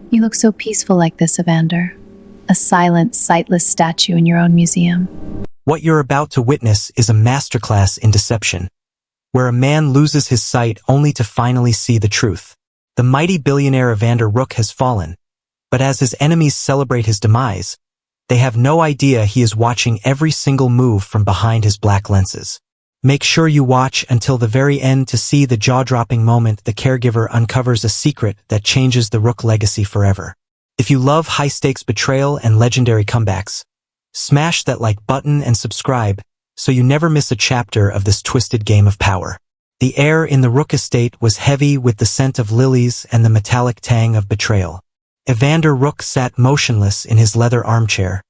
You look so peaceful like this, Evander. A silent, sightless statue in your own museum. What you're about to witness is a masterclass in deception, where a man loses his sight only to finally see the truth. The mighty billionaire Evander Rook has fallen, but as his enemies celebrate his demise, they have no idea he is watching every single move from behind his black lenses. Make sure you watch until the very end to see the jaw-dropping moment the caregiver uncovers a secret that changes the Rook legacy forever. If you love high-stakes betrayal and legendary comebacks, smash that like button and subscribe so you never miss a chapter of this twisted game of power. The air in the Rook estate was heavy with the scent of lilies and the metallic tang of betrayal. Evander Rook sat motionless in his leather armchair,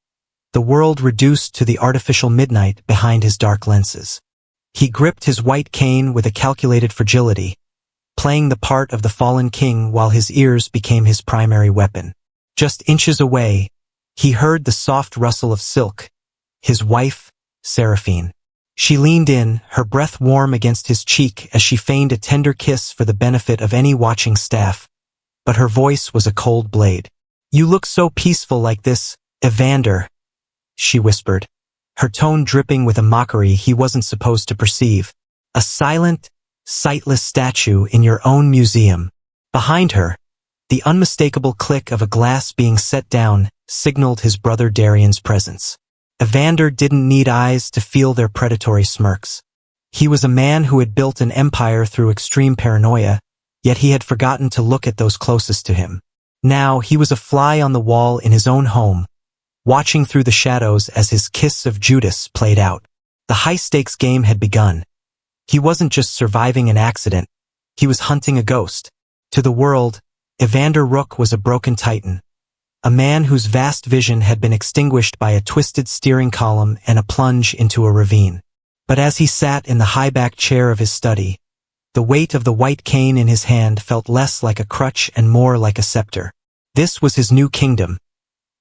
the world reduced to the artificial midnight behind his dark lenses. He gripped his white cane with a calculated fragility, playing the part of the fallen king while his ears became his primary weapon. Just inches away, he heard the soft rustle of silk, his wife, Seraphine. She leaned in, her breath warm against his cheek as she feigned a tender kiss for the benefit of any watching staff, but her voice was a cold blade. "You look so peaceful like this, Evander," she whispered, her tone dripping with a mockery he wasn't supposed to perceive. "A silent, sightless statue in your own museum." Behind her, the unmistakable click of a glass being set down signaled his brother Darian's presence. Evander didn't need eyes to feel their predatory smirks. He was a man who had built an empire through extreme paranoia, yet he had forgotten to look at those closest to him. Now he was a fly on the wall in his own home, watching through the shadows as his kiss of Judas played out. The high-stakes game had begun. He wasn't just surviving an accident, he was hunting a ghost. To the world, Evander Rook was a broken titan, a man whose vast vision had been extinguished by a twisted steering column and a plunge into a ravine. But as he sat in the high-backed chair of his study, the weight of the white cane in his hand felt less like a crutch and more like a scepter. This was his new kingdom,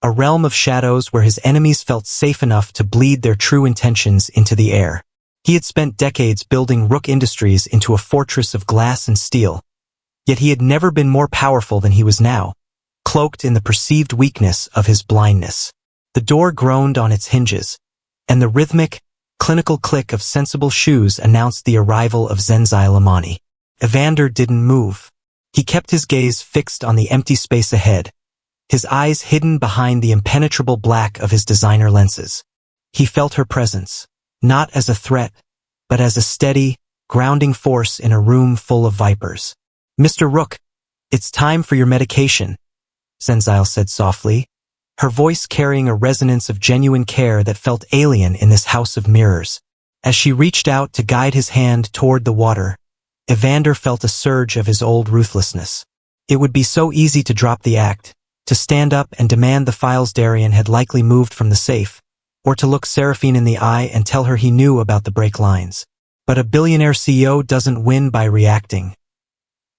a realm of shadows where his enemies felt safe enough to bleed their true intentions into the air. He had spent decades building Rook Industries into a fortress of glass and steel, yet he had never been more powerful than he was now, cloaked in the perceived weakness of his blindness. The door groaned on its hinges, and the rhythmic, clinical click of sensible shoes announced the arrival of Zenzai Lamani. Evander didn't move. He kept his gaze fixed on the empty space ahead, his eyes hidden behind the impenetrable black of his designer lenses. He felt her presence, not as a threat, but as a steady, grounding force in a room full of vipers. "Mr. Rook, it's time for your medication," Zenzile said softly, her voice carrying a resonance of genuine care that felt alien in this house of mirrors. As she reached out to guide his hand toward the water, Evander felt a surge of his old ruthlessness. It would be so easy to drop the act, to stand up and demand the files Darian had likely moved from the safe, or to look Seraphine in the eye and tell her he knew about the break lines. But a billionaire CEO doesn't win by reacting.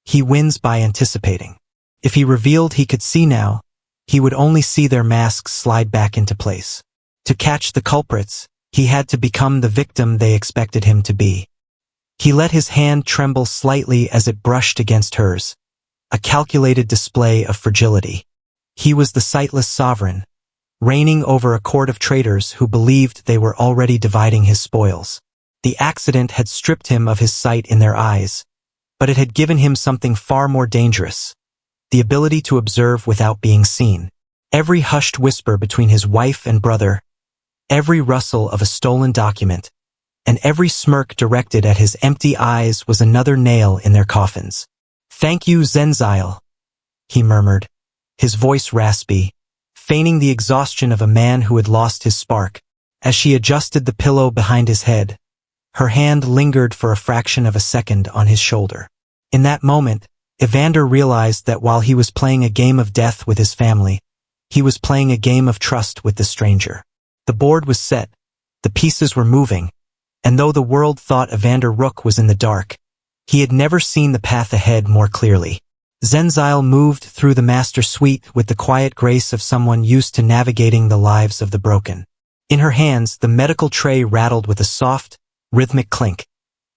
He wins by anticipating. If he revealed he could see now, he would only see their masks slide back into place. To catch the culprits, he had to become the victim they expected him to be. He let his hand tremble slightly as it brushed against hers, a calculated display of fragility. He was the sightless sovereign, reigning over a court of traitors who believed they were already dividing his spoils. The accident had stripped him of his sight in their eyes, but it had given him something far more dangerous: the ability to observe without being seen. Every hushed whisper between his wife and brother, every rustle of a stolen document, and every smirk directed at his empty eyes was another nail in their coffins. "Thank you, Zenzile," he murmured, his voice raspy, feigning the exhaustion of a man who had lost his spark. As she adjusted the pillow behind his head, her hand lingered for a fraction of a second on his shoulder. In that moment, Evander realized that while he was playing a game of death with his family, he was playing a game of trust with the stranger. The board was set, the pieces were moving, and though the world thought Evander Rook was in the dark, he had never seen the path ahead more clearly. Zenzile moved through the master suite with the quiet grace of someone used to navigating the lives of the broken. In her hands, the medical tray rattled with a soft, rhythmic clink,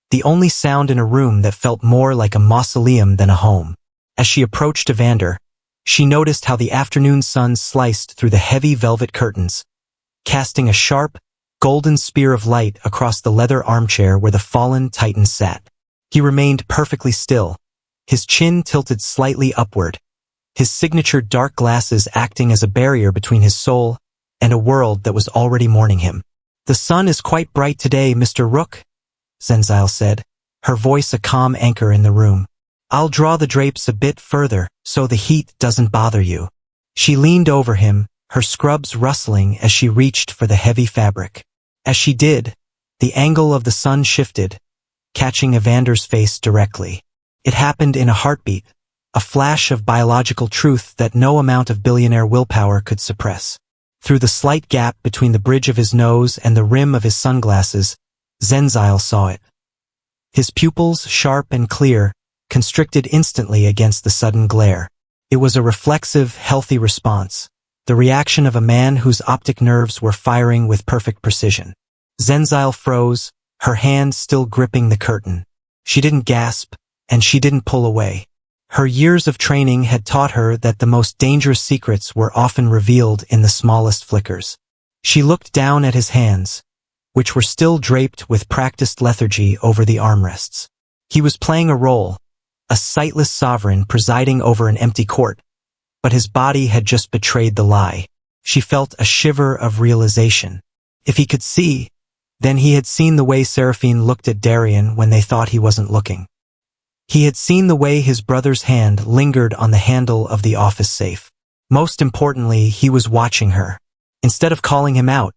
the only sound in a room that felt more like a mausoleum than a home. As she approached Evander, She noticed how the afternoon sun sliced through the heavy velvet curtains, casting a sharp, golden spear of light across the leather armchair where the fallen Titan sat. He remained perfectly still, his chin tilted slightly upward, his signature dark glasses acting as a barrier between his soul and a world that was already mourning him. "The sun is quite bright today, Mr. Rook," Zenzile said, her voice a calm anchor in the room. "I'll draw the drapes a bit further so the heat doesn't bother you." She leaned over him, her scrubs rustling as she reached for the heavy fabric. As she did, the angle of the sun shifted, catching Evander's face directly. It happened in a heartbeat, a flash of biological truth that no amount of billionaire willpower could suppress. Through the slight gap between the bridge of his nose and the rim of his sunglasses, Zenzile saw it. His pupils, sharp and clear, constricted instantly against the sudden glare. It was a reflexive, healthy response, the reaction of a man whose optic nerves were firing with perfect precision. Zenzile froze, her hand still gripping the curtain. She didn't gasp, and she didn't pull away. Her years of training had taught her that the most dangerous secrets were often revealed in the smallest flickers. She looked down at his hands, which were still draped with practiced lethargy over the armrests. He was playing a role, a sightless sovereign presiding over an empty court, but his body had just betrayed the lie. She felt a shiver of realization. If he could see, then he had seen the way Seraphine looked at Darien when they thought he wasn't looking. He had seen the way his brother's hand lingered on the handle of the office safe. Most importantly, he was watching her. Instead of calling him out,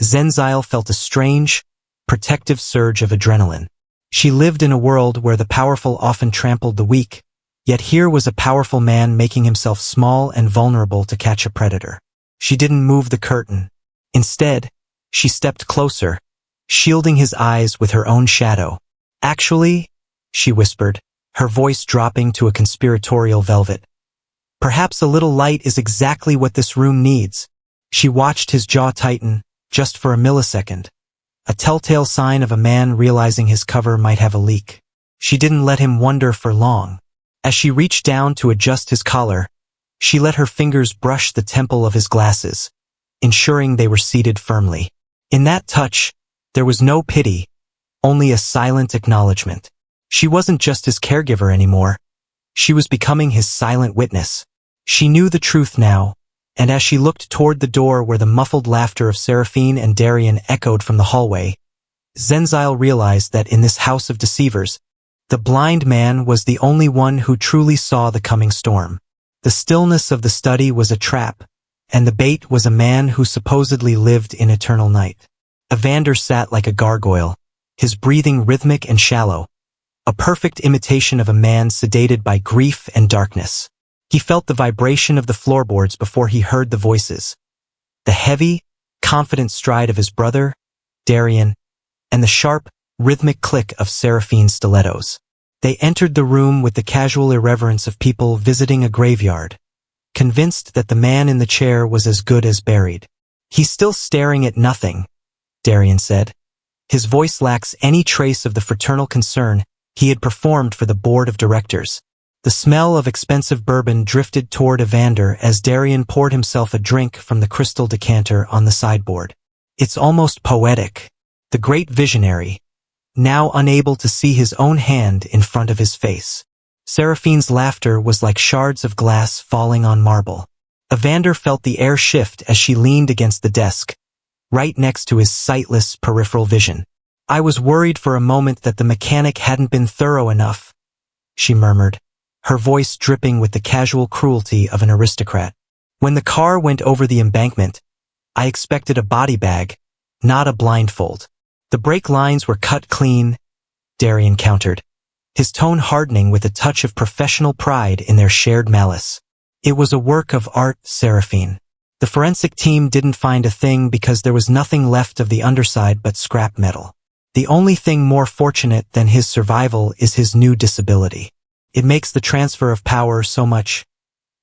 Zenzile felt a strange, protective surge of adrenaline. She lived in a world where the powerful often trampled the weak, yet here was a powerful man making himself small and vulnerable to catch a predator. She didn't move the curtain. Instead, she stepped closer, shielding his eyes with her own shadow. "Actually," she whispered, her voice dropping to a conspiratorial velvet, "perhaps a little light is exactly what this room needs." She watched his jaw tighten, just for a millisecond, a telltale sign of a man realizing his cover might have a leak. She didn't let him wonder for long. As she reached down to adjust his collar, she let her fingers brush the temple of his glasses, ensuring they were seated firmly. In that touch, there was no pity, only a silent acknowledgement. She wasn't just his caregiver anymore. She was becoming his silent witness. She knew the truth now, and as she looked toward the door where the muffled laughter of Seraphine and Darien echoed from the hallway, Zenzile realized that in this house of deceivers, the blind man was the only one who truly saw the coming storm. The stillness of the study was a trap, and the bait was a man who supposedly lived in eternal night. Evander sat like a gargoyle, his breathing rhythmic and shallow, a perfect imitation of a man sedated by grief and darkness. He felt the vibration of the floorboards before he heard the voices, the heavy, confident stride of his brother, Darien, and the sharp, rhythmic click of Seraphine's stilettos. They entered the room with the casual irreverence of people visiting a graveyard, convinced that the man in the chair was as good as buried. "He's still staring at nothing," Darien said. His voice lacks any trace of the fraternal concern he had performed for the board of directors. The smell of expensive bourbon drifted toward Evander as Darien poured himself a drink from the crystal decanter on the sideboard. "It's almost poetic." The great visionary, now unable to see his own hand in front of his face. Seraphine's laughter was like shards of glass falling on marble. Evander felt the air shift as she leaned against the desk, right next to his sightless peripheral vision. "I was worried for a moment that the mechanic hadn't been thorough enough," she murmured, her voice dripping with the casual cruelty of an aristocrat. "When the car went over the embankment, I expected a body bag, not a blindfold." "The brake lines were cut clean," Darien countered, his tone hardening with a touch of professional pride in their shared malice. "It was a work of art, Seraphine. The forensic team didn't find a thing because there was nothing left of the underside but scrap metal. The only thing more fortunate than his survival is his new disability. It makes the transfer of power so much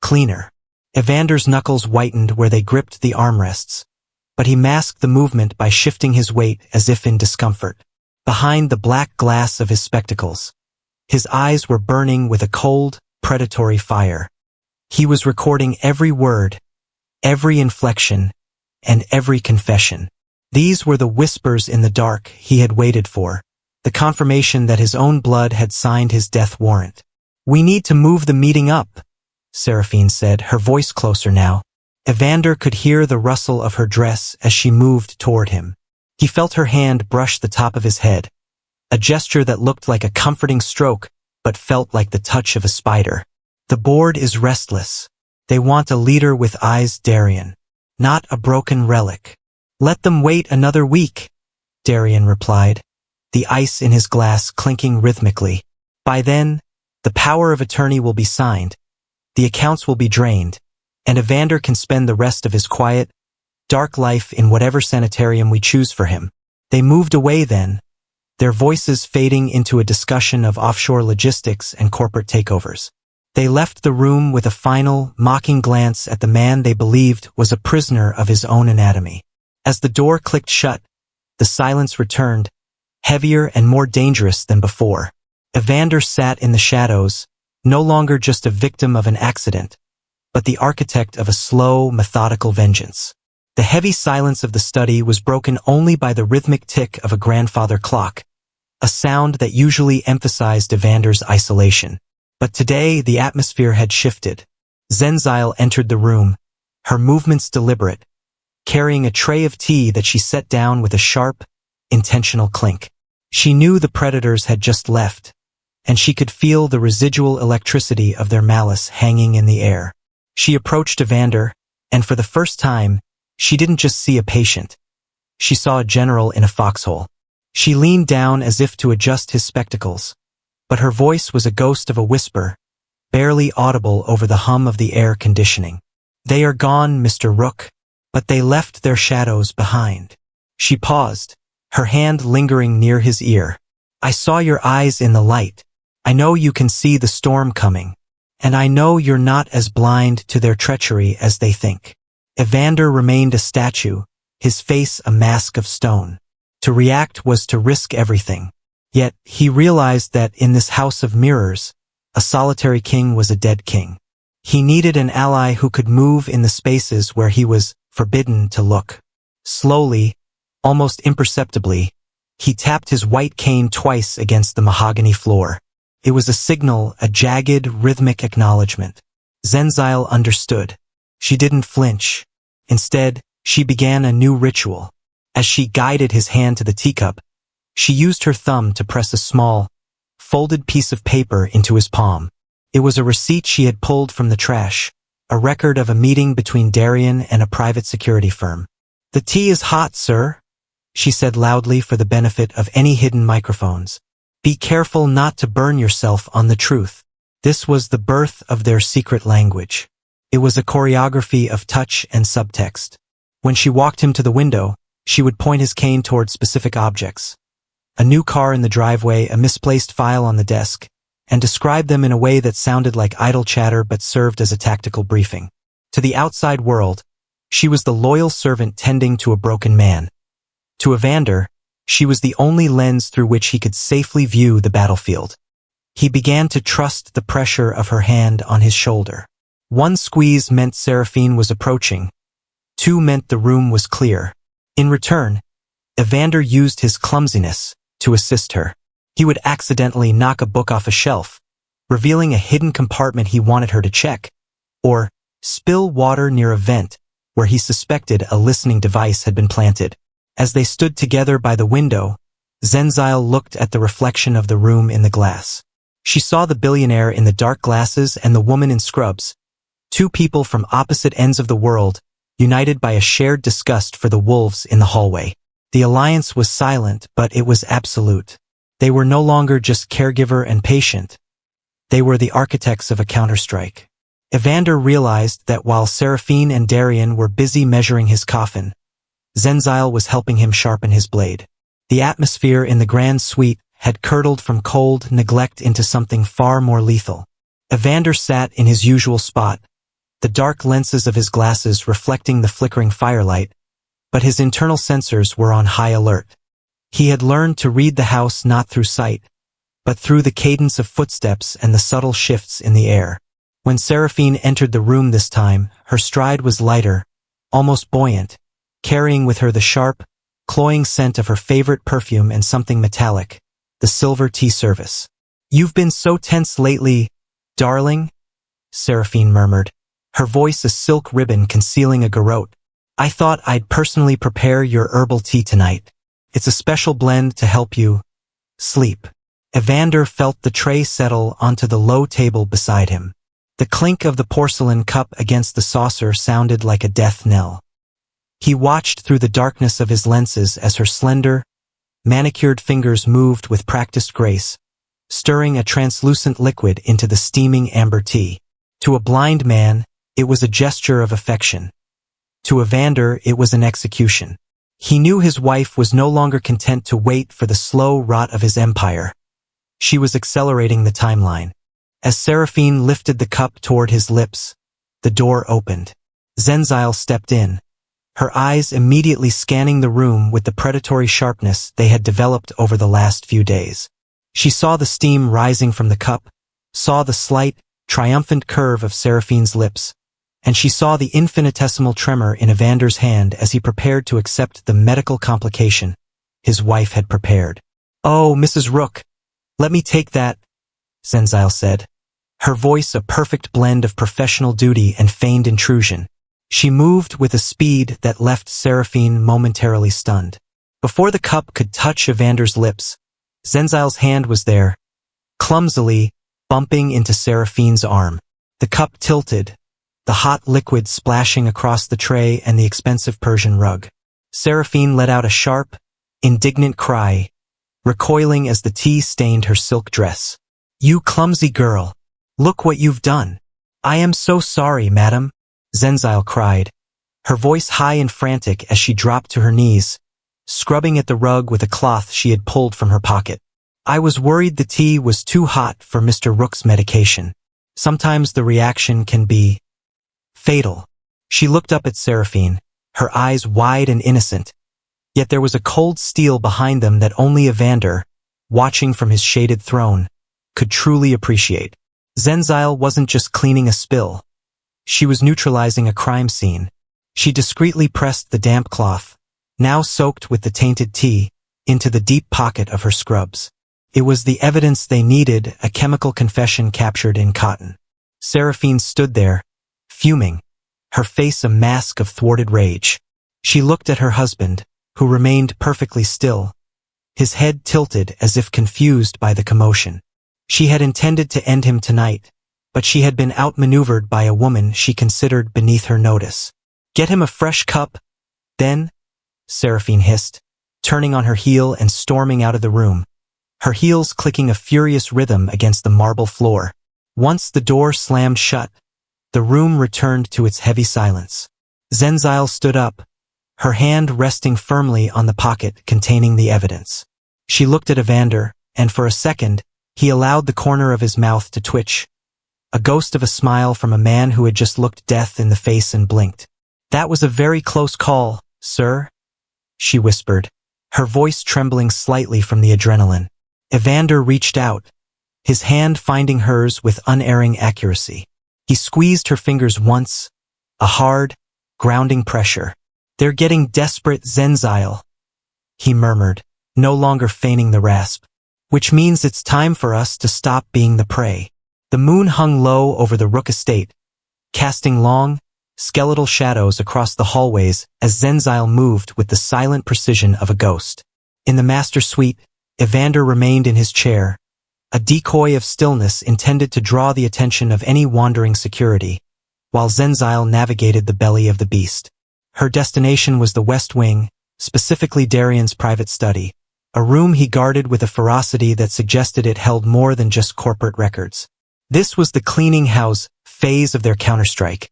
cleaner." Evander's knuckles whitened where they gripped the armrests, but he masked the movement by shifting his weight as if in discomfort. Behind the black glass of his spectacles, his eyes were burning with a cold, predatory fire. He was recording every word, every inflection, and every confession. These were the whispers in the dark he had waited for, the confirmation that his own blood had signed his death warrant. "We need to move the meeting up," Seraphine said, her voice closer now. Evander could hear the rustle of her dress as she moved toward him. He felt her hand brush the top of his head, a gesture that looked like a comforting stroke but felt like the touch of a spider. "The board is restless. They want a leader with eyes, Darian, not a broken relic." "Let them wait another week," Darian replied, the ice in his glass clinking rhythmically. "By then, the power of attorney will be signed, the accounts will be drained, and Evander can spend the rest of his quiet, dark life in whatever sanitarium we choose for him." They moved away then, their voices fading into a discussion of offshore logistics and corporate takeovers. They left the room with a final, mocking glance at the man they believed was a prisoner of his own anatomy. As the door clicked shut, the silence returned, heavier and more dangerous than before. Evander sat in the shadows, no longer just a victim of an accident, but the architect of a slow, methodical vengeance. The heavy silence of the study was broken only by the rhythmic tick of a grandfather clock, a sound that usually emphasized Evander's isolation. But today the atmosphere had shifted. Zenzile entered the room, her movements deliberate, carrying a tray of tea that she set down with a sharp, intentional clink. She knew the predators had just left, and she could feel the residual electricity of their malice hanging in the air. She approached Evander, and for the first time, she didn't just see a patient. She saw a general in a foxhole. She leaned down as if to adjust his spectacles, but her voice was a ghost of a whisper, barely audible over the hum of the air conditioning. "They are gone, Mr. Rook, but they left their shadows behind." She paused, her hand lingering near his ear. "I saw your eyes in the light. I know you can see the storm coming, and I know you're not as blind to their treachery as they think." Evander remained a statue, his face a mask of stone. To react was to risk everything. Yet he realized that in this house of mirrors, a solitary king was a dead king. He needed an ally who could move in the spaces where he was forbidden to look. Slowly, almost imperceptibly, he tapped his white cane twice against the mahogany floor. It was a signal, a jagged, rhythmic acknowledgement. Zenzile understood. She didn't flinch. Instead, she began a new ritual. As she guided his hand to the teacup, she used her thumb to press a small, folded piece of paper into his palm. It was a receipt she had pulled from the trash, a record of a meeting between Darian and a private security firm. "The tea is hot, sir," she said loudly for the benefit of any hidden microphones. "Be careful not to burn yourself on the truth." This was the birth of their secret language. It was a choreography of touch and subtext. When she walked him to the window, she would point his cane toward specific objects. A new car in the driveway, a misplaced file on the desk, and describe them in a way that sounded like idle chatter but served as a tactical briefing. To the outside world, she was the loyal servant tending to a broken man. To Evander, she was the only lens through which he could safely view the battlefield. He began to trust the pressure of her hand on his shoulder. One squeeze meant Seraphine was approaching. Two meant the room was clear. In return, Evander used his clumsiness to assist her. He would accidentally knock a book off a shelf, revealing a hidden compartment he wanted her to check, or spill water near a vent where he suspected a listening device had been planted. As they stood together by the window, Zenzile looked at the reflection of the room in the glass. She saw the billionaire in the dark glasses and the woman in scrubs, two people from opposite ends of the world, united by a shared disgust for the wolves in the hallway. The alliance was silent, but it was absolute. They were no longer just caregiver and patient. They were the architects of a counterstrike. Evander realized that while Seraphine and Darian were busy measuring his coffin, Zenzile was helping him sharpen his blade. The atmosphere in the grand suite had curdled from cold neglect into something far more lethal. Evander sat in his usual spot, the dark lenses of his glasses reflecting the flickering firelight, but his internal sensors were on high alert. He had learned to read the house not through sight, but through the cadence of footsteps and the subtle shifts in the air. When Seraphine entered the room this time, her stride was lighter, almost buoyant, carrying with her the sharp, cloying scent of her favorite perfume and something metallic, the silver tea service. "You've been so tense lately, darling," Seraphine murmured, her voice a silk ribbon concealing a garrote. "I thought I'd personally prepare your herbal tea tonight. It's a special blend to help you sleep." Evander felt the tray settle onto the low table beside him. The clink of the porcelain cup against the saucer sounded like a death knell. He watched through the darkness of his lenses as her slender, manicured fingers moved with practiced grace, stirring a translucent liquid into the steaming amber tea. To a blind man, it was a gesture of affection. To Evander, it was an execution. He knew his wife was no longer content to wait for the slow rot of his empire. She was accelerating the timeline. As Seraphine lifted the cup toward his lips, the door opened. Zenzile stepped in, her eyes immediately scanning the room with the predatory sharpness they had developed over the last few days. She saw the steam rising from the cup, saw the slight, triumphant curve of Seraphine's lips, and she saw the infinitesimal tremor in Evander's hand as he prepared to accept the medical complication his wife had prepared. "Oh, Mrs. Rook, let me take that," Zenzile said, her voice a perfect blend of professional duty and feigned intrusion. She moved with a speed that left Seraphine momentarily stunned. Before the cup could touch Evander's lips, Zenzile's hand was there, clumsily bumping into Seraphine's arm. The cup tilted, the hot liquid splashing across the tray and the expensive Persian rug. Seraphine let out a sharp, indignant cry, recoiling as the tea stained her silk dress. "You clumsy girl! Look what you've done!" "I am so sorry, madam," Zenzile cried, her voice high and frantic as she dropped to her knees, scrubbing at the rug with a cloth she had pulled from her pocket. "I was worried the tea was too hot for Mr. Rook's medication. Sometimes the reaction can be fatal." She looked up at Seraphine, her eyes wide and innocent, yet there was a cold steel behind them that only Evander, watching from his shaded throne, could truly appreciate. Zenzile wasn't just cleaning a spill. She was neutralizing a crime scene. She discreetly pressed the damp cloth, now soaked with the tainted tea, into the deep pocket of her scrubs. It was the evidence they needed, a chemical confession captured in cotton. Seraphine stood there, fuming, her face a mask of thwarted rage. She looked at her husband, who remained perfectly still, his head tilted as if confused by the commotion. She had intended to end him tonight, but she had been outmaneuvered by a woman she considered beneath her notice. "Get him a fresh cup, then," Seraphine hissed, turning on her heel and storming out of the room, her heels clicking a furious rhythm against the marble floor. Once the door slammed shut, the room returned to its heavy silence. Zenzile stood up, her hand resting firmly on the pocket containing the evidence. She looked at Evander, and for a second, he allowed the corner of his mouth to twitch, a ghost of a smile from a man who had just looked death in the face and blinked. "That was a very close call, sir," she whispered, her voice trembling slightly from the adrenaline. Evander reached out, his hand finding hers with unerring accuracy. He squeezed her fingers once, a hard, grounding pressure. "They're getting desperate, Zenzile," he murmured, no longer feigning the rasp. "Which means it's time for us to stop being the prey." The moon hung low over the Rook estate, casting long, skeletal shadows across the hallways as Zenzile moved with the silent precision of a ghost. In the master suite, Evander remained in his chair, a decoy of stillness intended to draw the attention of any wandering security, while Zenzile navigated the belly of the beast. Her destination was the West Wing, specifically Darian's private study, a room he guarded with a ferocity that suggested it held more than just corporate records. This was the cleaning house phase of their counterstrike,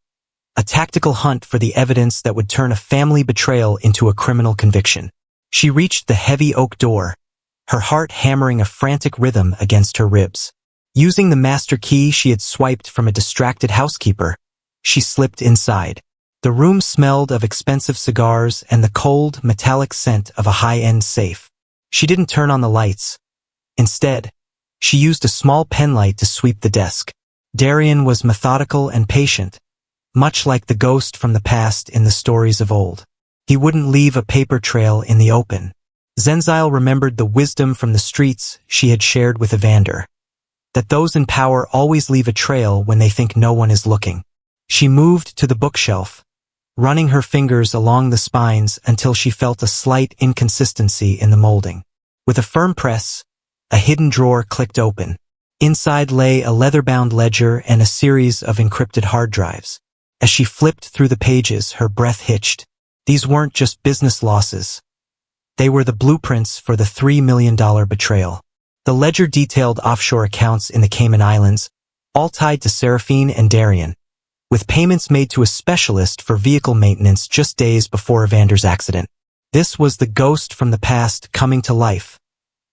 a tactical hunt for the evidence that would turn a family betrayal into a criminal conviction. She reached the heavy oak door, her heart hammering a frantic rhythm against her ribs. Using the master key she had swiped from a distracted housekeeper, she slipped inside. The room smelled of expensive cigars and the cold, metallic scent of a high-end safe. She didn't turn on the lights. Instead, she used a small penlight to sweep the desk. Darien was methodical and patient, much like the ghost from the past in the stories of old. He wouldn't leave a paper trail in the open. Zenzile remembered the wisdom from the streets she had shared with Evander, that those in power always leave a trail when they think no one is looking. She moved to the bookshelf, running her fingers along the spines until she felt a slight inconsistency in the molding. With a firm press, a hidden drawer clicked open. Inside lay a leather-bound ledger and a series of encrypted hard drives. As she flipped through the pages, her breath hitched. These weren't just business losses. They were the blueprints for the $3 million betrayal. The ledger detailed offshore accounts in the Cayman Islands, all tied to Seraphine and Darien, with payments made to a specialist for vehicle maintenance just days before Evander's accident. This was the ghost from the past coming to life,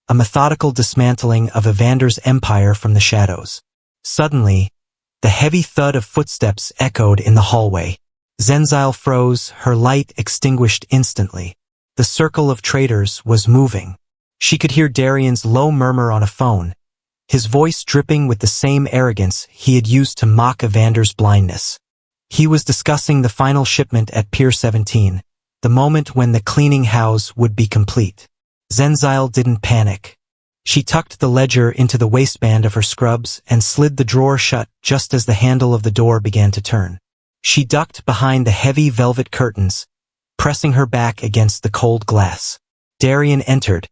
a methodical dismantling of Evander's empire from the shadows. Suddenly, the heavy thud of footsteps echoed in the hallway. Zenzile froze, her light extinguished instantly. The circle of traitors was moving. She could hear Darien's low murmur on a phone, his voice dripping with the same arrogance he had used to mock Evander's blindness. He was discussing the final shipment at Pier 17, the moment when the cleaning house would be complete. Zenzile didn't panic. She tucked the ledger into the waistband of her scrubs and slid the drawer shut just as the handle of the door began to turn. She ducked behind the heavy velvet curtains, pressing her back against the cold glass. Darien entered,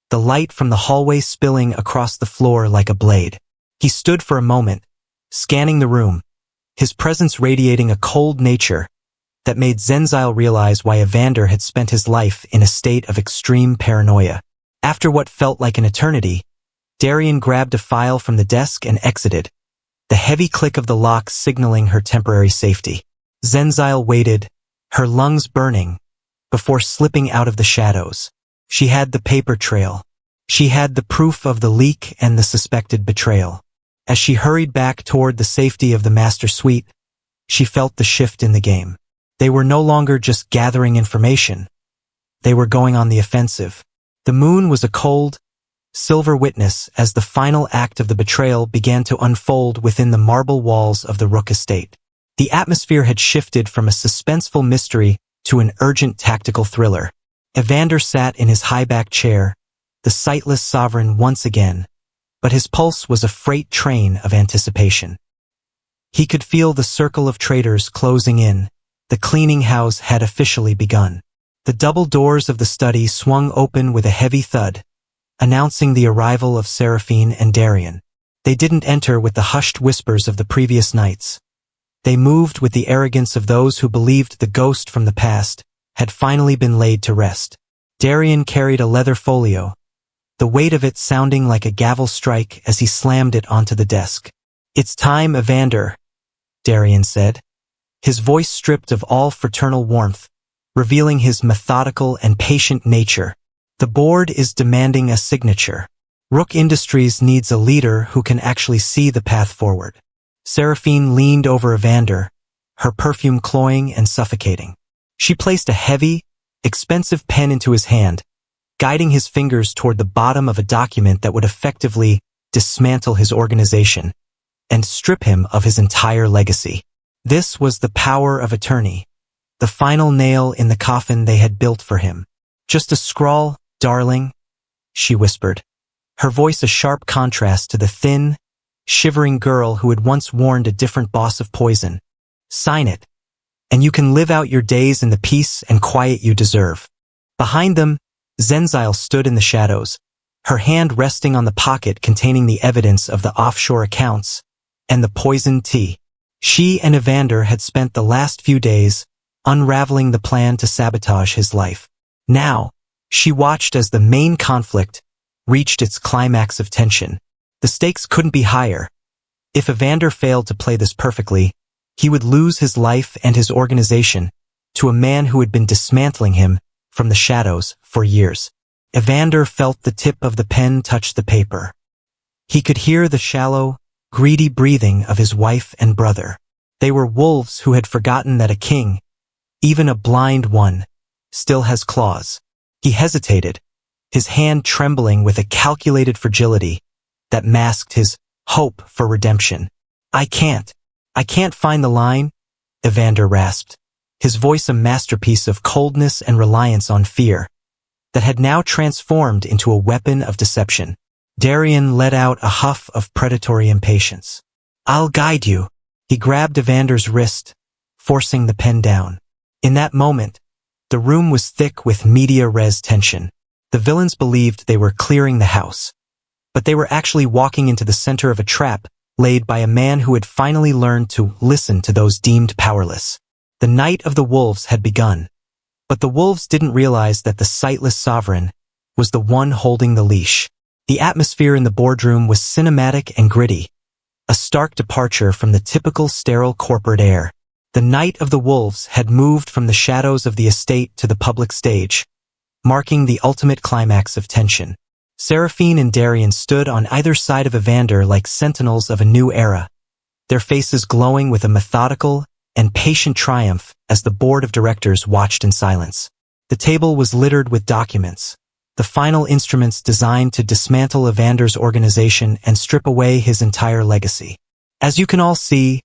the light from the hallway spilling across the floor like a blade. He stood for a moment, scanning the room, his presence radiating a cold nature that made Zenzile realize why Evander had spent his life in a state of extreme paranoia. After what felt like an eternity, Darien grabbed a file from the desk and exited, the heavy click of the lock signaling her temporary safety. Zenzile waited, her lungs burning, before slipping out of the shadows. She had the paper trail. She had the proof of the leak and the suspected betrayal. As she hurried back toward the safety of the master suite, she felt the shift in the game. They were no longer just gathering information. They were going on the offensive. The moon was a cold, silver witness as the final act of the betrayal began to unfold within the marble walls of the Rook estate. The atmosphere had shifted from a suspenseful mystery to an urgent tactical thriller. Evander sat in his high-backed chair, the sightless sovereign once again, but his pulse was a freight train of anticipation. He could feel the circle of traitors closing in. The cleaning house had officially begun. The double doors of the study swung open with a heavy thud, announcing the arrival of Seraphine and Darien. They didn't enter with the hushed whispers of the previous nights. They moved with the arrogance of those who believed the ghost from the past had finally been laid to rest. Darien carried a leather folio, the weight of it sounding like a gavel strike as he slammed it onto the desk. "It's time, Evander," Darien said, his voice stripped of all fraternal warmth, revealing his methodical and patient nature. "The board is demanding a signature. Rook Industries needs a leader who can actually see the path forward." Seraphine leaned over Evander, her perfume cloying and suffocating. She placed a heavy, expensive pen into his hand, guiding his fingers toward the bottom of a document that would effectively dismantle his organization and strip him of his entire legacy. This was the power of attorney, the final nail in the coffin they had built for him. "Just a scrawl, darling," she whispered, her voice a sharp contrast to the thin, shivering girl who had once warned a different boss of poison. "Sign it, and you can live out your days in the peace and quiet you deserve." Behind them, Zenzile stood in the shadows, her hand resting on the pocket containing the evidence of the offshore accounts and the poisoned tea. She and Evander had spent the last few days unraveling the plan to sabotage his life. Now, she watched as the main conflict reached its climax of tension. The stakes couldn't be higher. If Evander failed to play this perfectly, he would lose his life and his organization to a man who had been dismantling him from the shadows for years. Evander felt the tip of the pen touch the paper. He could hear the shallow, greedy breathing of his wife and brother. They were wolves who had forgotten that a king, even a blind one, still has claws. He hesitated, his hand trembling with a calculated fragility that masked his hope for redemption. I can't find the line, Evander rasped, his voice a masterpiece of coldness and reliance on fear that had now transformed into a weapon of deception. Darian let out a huff of predatory impatience. I'll guide you. He grabbed Evander's wrist, forcing the pen down. In that moment, the room was thick with media res tension. The villains believed they were clearing the house, but they were actually walking into the center of a trap laid by a man who had finally learned to listen to those deemed powerless. The night of the wolves had begun, but the wolves didn't realize that the sightless sovereign was the one holding the leash. The atmosphere in the boardroom was cinematic and gritty, a stark departure from the typical sterile corporate air. The night of the wolves had moved from the shadows of the estate to the public stage, marking the ultimate climax of tension. Seraphine and Darian stood on either side of Evander like sentinels of a new era, their faces glowing with a methodical and patient triumph as the board of directors watched in silence. The table was littered with documents, the final instruments designed to dismantle Evander's organization and strip away his entire legacy. As you can all see,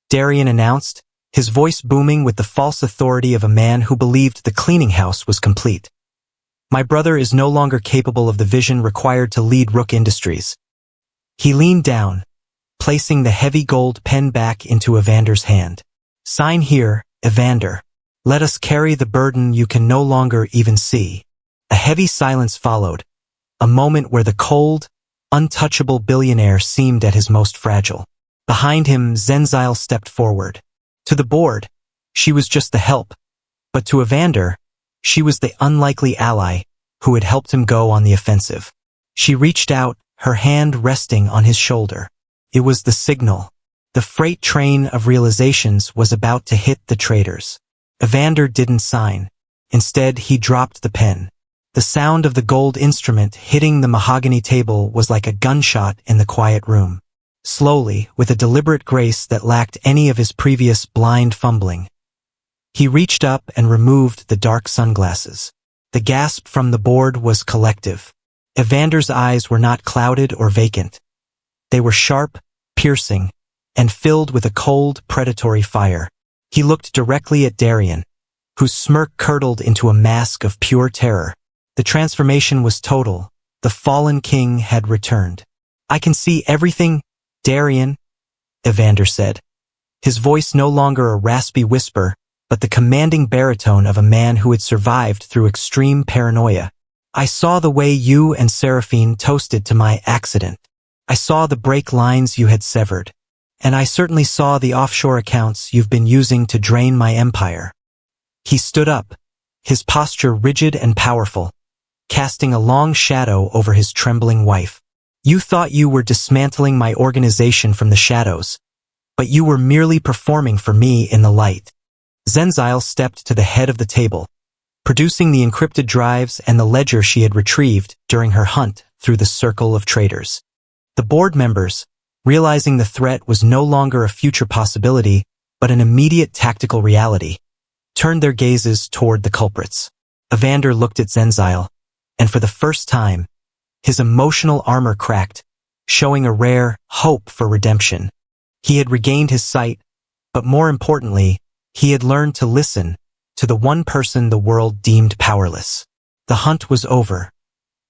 Darian announced, his voice booming with the false authority of a man who believed the cleaning house was complete. My brother is no longer capable of the vision required to lead Rook Industries. He leaned down, placing the heavy gold pen back into Evander's hand. Sign here, Evander. Let us carry the burden you can no longer even see. A heavy silence followed, a moment where the cold, untouchable billionaire seemed at his most fragile. Behind him, Zenzile stepped forward. To the board, she was just the help, but to Evander, she was the unlikely ally who had helped him go on the offensive. She reached out, her hand resting on his shoulder. It was the signal. The freight train of realizations was about to hit the traitors. Evander didn't sign. Instead, he dropped the pen. The sound of the gold instrument hitting the mahogany table was like a gunshot in the quiet room. Slowly, with a deliberate grace that lacked any of his previous blind fumbling, he reached up and removed the dark sunglasses. The gasp from the board was collective. Evander's eyes were not clouded or vacant. They were sharp, piercing, and filled with a cold, predatory fire. He looked directly at Darian, whose smirk curdled into a mask of pure terror. The transformation was total. The fallen king had returned. I can see everything, Darian, Evander said, his voice no longer a raspy whisper, but the commanding baritone of a man who had survived through extreme paranoia. I saw the way you and Seraphine toasted to my accident. I saw the break lines you had severed. And I certainly saw the offshore accounts you've been using to drain my empire. He stood up, his posture rigid and powerful, casting a long shadow over his trembling wife. You thought you were dismantling my organization from the shadows, but you were merely performing for me in the light. Zenzile stepped to the head of the table, producing the encrypted drives and the ledger she had retrieved during her hunt through the circle of traitors. The board members, realizing the threat was no longer a future possibility, but an immediate tactical reality, turned their gazes toward the culprits. Evander looked at Zenzile, and for the first time, his emotional armor cracked, showing a rare hope for redemption. He had regained his sight, but more importantly, he had learned to listen to the one person the world deemed powerless. The hunt was over.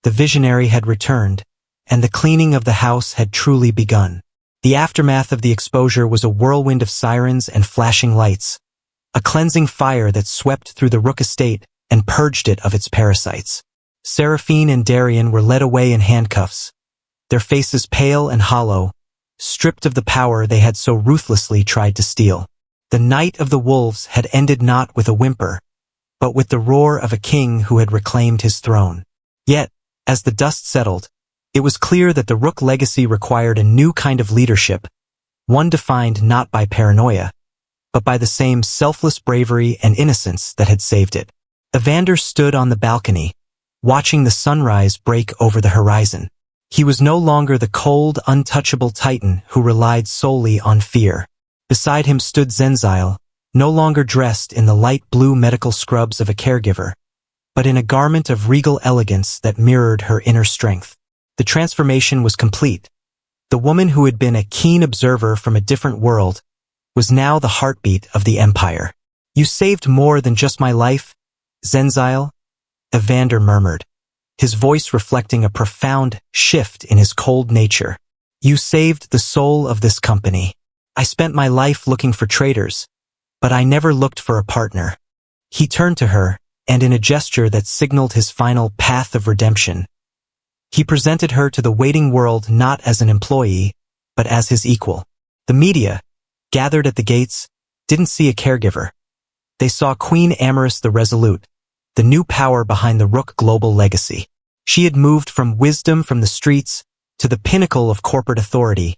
The visionary had returned, and the cleaning of the house had truly begun. The aftermath of the exposure was a whirlwind of sirens and flashing lights, a cleansing fire that swept through the Rook estate and purged it of its parasites. Seraphine and Darian were led away in handcuffs, their faces pale and hollow, stripped of the power they had so ruthlessly tried to steal. The night of the wolves had ended not with a whimper, but with the roar of a king who had reclaimed his throne. Yet, as the dust settled, it was clear that the Rook legacy required a new kind of leadership, one defined not by paranoia, but by the same selfless bravery and innocence that had saved it. Evander stood on the balcony, watching the sunrise break over the horizon. He was no longer the cold, untouchable titan who relied solely on fear. Beside him stood Zenzile, no longer dressed in the light blue medical scrubs of a caregiver, but in a garment of regal elegance that mirrored her inner strength. The transformation was complete. The woman who had been a keen observer from a different world was now the heartbeat of the empire. You saved more than just my life, Zenzile, Evander murmured, his voice reflecting a profound shift in his cold nature. You saved the soul of this company. I spent my life looking for traitors, but I never looked for a partner. He turned to her, and in a gesture that signaled his final path of redemption, he presented her to the waiting world not as an employee, but as his equal. The media, gathered at the gates, didn't see a caregiver. They saw Queen Amorous the Resolute, the new power behind the Rook global legacy. She had moved from wisdom from the streets to the pinnacle of corporate authority,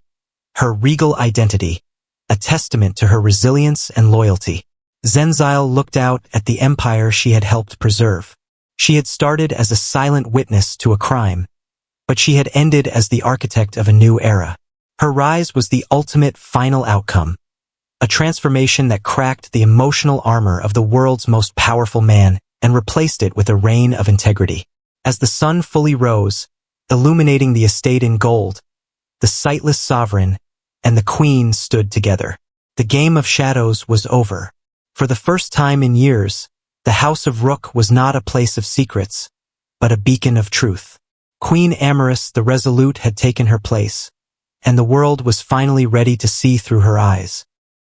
her regal identity, a testament to her resilience and loyalty. Zenzile looked out at the empire she had helped preserve. She had started as a silent witness to a crime, but she had ended as the architect of a new era. Her rise was the ultimate final outcome, a transformation that cracked the emotional armor of the world's most powerful man and replaced it with a reign of integrity. As the sun fully rose, illuminating the estate in gold, the sightless sovereign and the queen stood together. The game of shadows was over. For the first time in years, the House of Rook was not a place of secrets, but a beacon of truth. Queen Amorous the Resolute had taken her place, and the world was finally ready to see through her eyes.